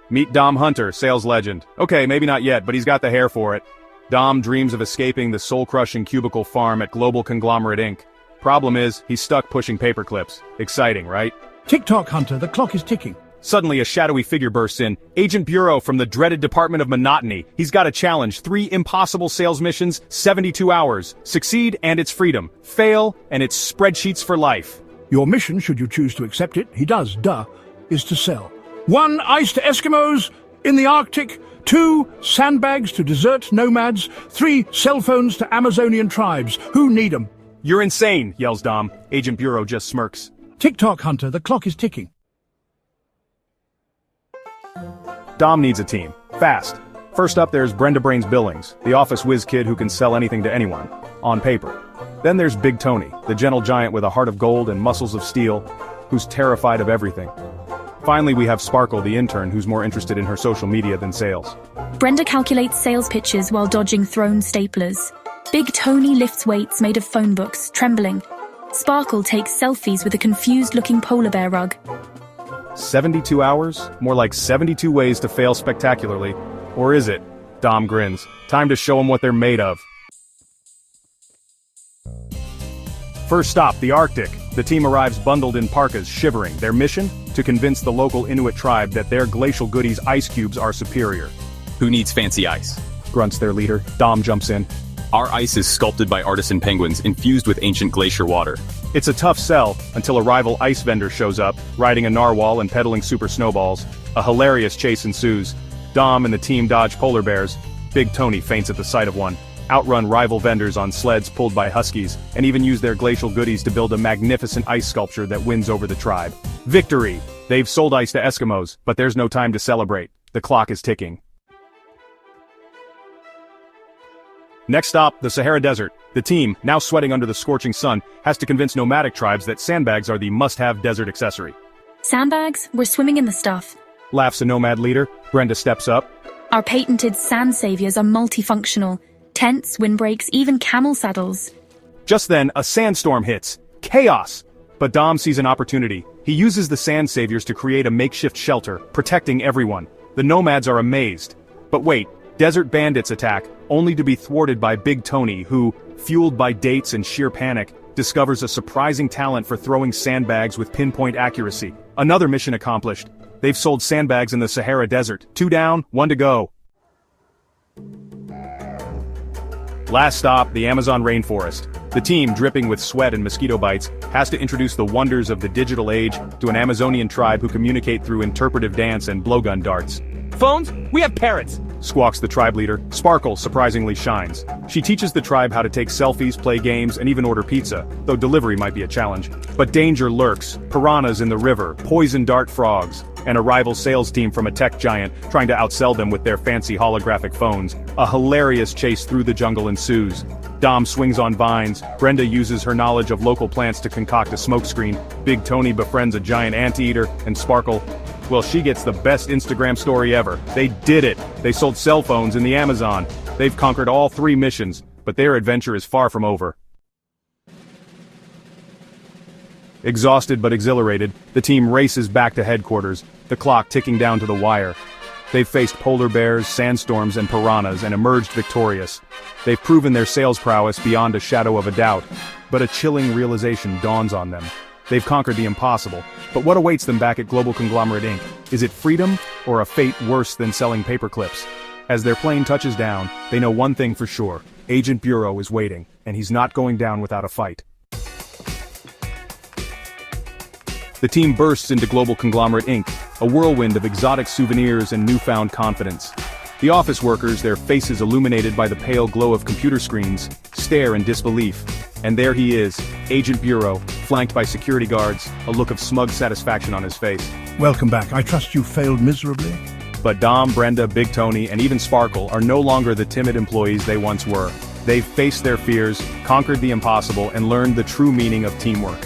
Meet Dom Hunter, sales legend. Okay, maybe not yet, but he's got the hair for it. Dom dreams of escaping the soul-crushing cubicle farm at Global Conglomerate Inc. Problem is, he's stuck pushing paperclips. Exciting, right? Tick-tock, Hunter, the clock is ticking. Suddenly, a shadowy figure bursts in. Agent Bureau from the dreaded Department of Monotony. He's got a challenge. 3 impossible sales missions, 72 hours. Succeed, and it's freedom. Fail, and it's spreadsheets for life. Your mission, should you choose to accept it, he does, is to sell. 1 ice to Eskimos in the Arctic, 2 sandbags to desert nomads, 3 cell phones to Amazonian tribes. Who need 'em? You're insane, yells Dom. Agent Bureau just smirks. Tick-tock, Hunter, the clock is ticking. Dom needs a team. Fast. First up there's Brenda Brains Billings, the office whiz kid who can sell anything to anyone. On paper. Then there's Big Tony, the gentle giant with a heart of gold and muscles of steel, who's terrified of everything. Finally we have Sparkle, the intern, who's more interested in her social media than sales. Brenda calculates sales pitches while dodging thrown staplers. Big Tony lifts weights made of phone books, trembling. Sparkle takes selfies with a confused-looking polar bear rug. 72 hours? More like 72 ways to fail spectacularly. Or is it? Dom grins. Time to show them what they're made of. First stop, the Arctic. The team arrives bundled in parkas, shivering. Their mission? To convince the local Inuit tribe that their glacial goodies ice cubes are superior. Who needs fancy ice? Grunts their leader. Dom jumps in. Our ice is sculpted by artisan penguins, infused with ancient glacier water. It's a tough sell, until a rival ice vendor shows up, riding a narwhal and peddling super snowballs. A hilarious chase ensues. Dom and the team dodge polar bears. Big Tony faints at the sight of one. Outrun rival vendors on sleds pulled by huskies, and even use their glacial goodies to build a magnificent ice sculpture that wins over the tribe. Victory! They've sold ice to Eskimos, but there's no time to celebrate. The clock is ticking. Next stop, the Sahara Desert. The team, now sweating under the scorching sun, has to convince nomadic tribes that sandbags are the must-have desert accessory. Sandbags? We're swimming in the stuff. Laughs a nomad leader. Brenda steps up. Our patented sand saviors are multifunctional. Tents, windbreaks, even camel saddles. Just then, a sandstorm hits. Chaos! But Dom sees an opportunity. He uses the sand saviors to create a makeshift shelter, protecting everyone. The nomads are amazed. But wait, desert bandits attack, only to be thwarted by Big Tony, who, fueled by dates and sheer panic, discovers a surprising talent for throwing sandbags with pinpoint accuracy. Another mission accomplished. They've sold sandbags in the Sahara Desert. 2 down, 1 to go. Last stop, the Amazon rainforest. The team, dripping with sweat and mosquito bites, has to introduce the wonders of the digital age to an Amazonian tribe who communicate through interpretive dance and blowgun darts. Phones? We have parrots! Squawks the tribe leader. Sparkle surprisingly shines. She teaches the tribe how to take selfies, play games, and even order pizza, though delivery might be a challenge. But danger lurks. Piranhas in the river, poison dart frogs, and a rival sales team from a tech giant trying to outsell them with their fancy holographic phones. A hilarious chase through the jungle ensues. Dom swings on vines. Brenda uses her knowledge of local plants to concoct a smokescreen. Big Tony befriends a giant anteater, and Sparkle, well, she gets the best Instagram story ever. They did it! They sold cell phones in the Amazon. They've conquered all 3 missions, but their adventure is far from over. Exhausted but exhilarated, the team races back to headquarters, the clock ticking down to the wire. They've faced polar bears, sandstorms, and piranhas and emerged victorious. They've proven their sales prowess beyond a shadow of a doubt, but a chilling realization dawns on them. They've conquered the impossible, but what awaits them back at Global Conglomerate Inc.? Is it freedom, or a fate worse than selling paperclips? As their plane touches down, they know one thing for sure. Agent Bureau is waiting, and he's not going down without a fight. The team bursts into Global Conglomerate Inc., a whirlwind of exotic souvenirs and newfound confidence. The office workers, their faces illuminated by the pale glow of computer screens, stare in disbelief. And there he is, Agent Bureau, flanked by security guards, a look of smug satisfaction on his face. Welcome back. I trust you failed miserably? But Dom, Brenda, Big Tony, and even Sparkle are no longer the timid employees they once were. They've faced their fears, conquered the impossible, and learned the true meaning of teamwork.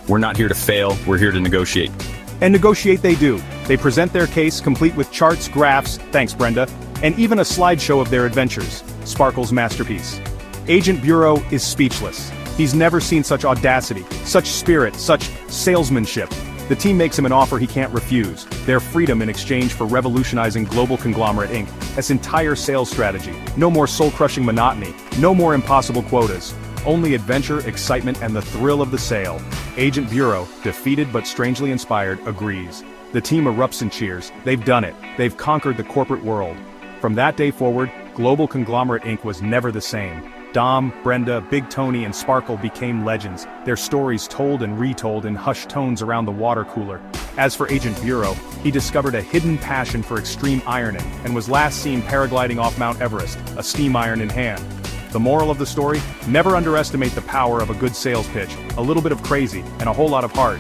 We're not here to fail, we're here to negotiate. And negotiate they do. They present their case complete with charts, graphs, thanks Brenda, and even a slideshow of their adventures, Sparkle's masterpiece. Agent Bureau is speechless. He's never seen such audacity, such spirit, such salesmanship. The team makes him an offer he can't refuse, their freedom in exchange for revolutionizing Global Conglomerate Inc. Its entire sales strategy. No more soul-crushing monotony, no more impossible quotas. Only adventure, excitement, and the thrill of the sale. Agent Bureau, defeated but strangely inspired, agrees. The team erupts in cheers. They've done it. They've conquered the corporate world. From that day forward, Global Conglomerate Inc. was never the same. Dom, Brenda, Big Tony, and Sparkle became legends, their stories told and retold in hushed tones around the water cooler. As for Agent Bureau, he discovered a hidden passion for extreme ironing, and was last seen paragliding off Mount Everest, a steam iron in hand. The moral of the story? Never underestimate the power of a good sales pitch, a little bit of crazy, and a whole lot of heart.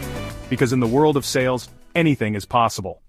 Because in the world of sales, anything is possible.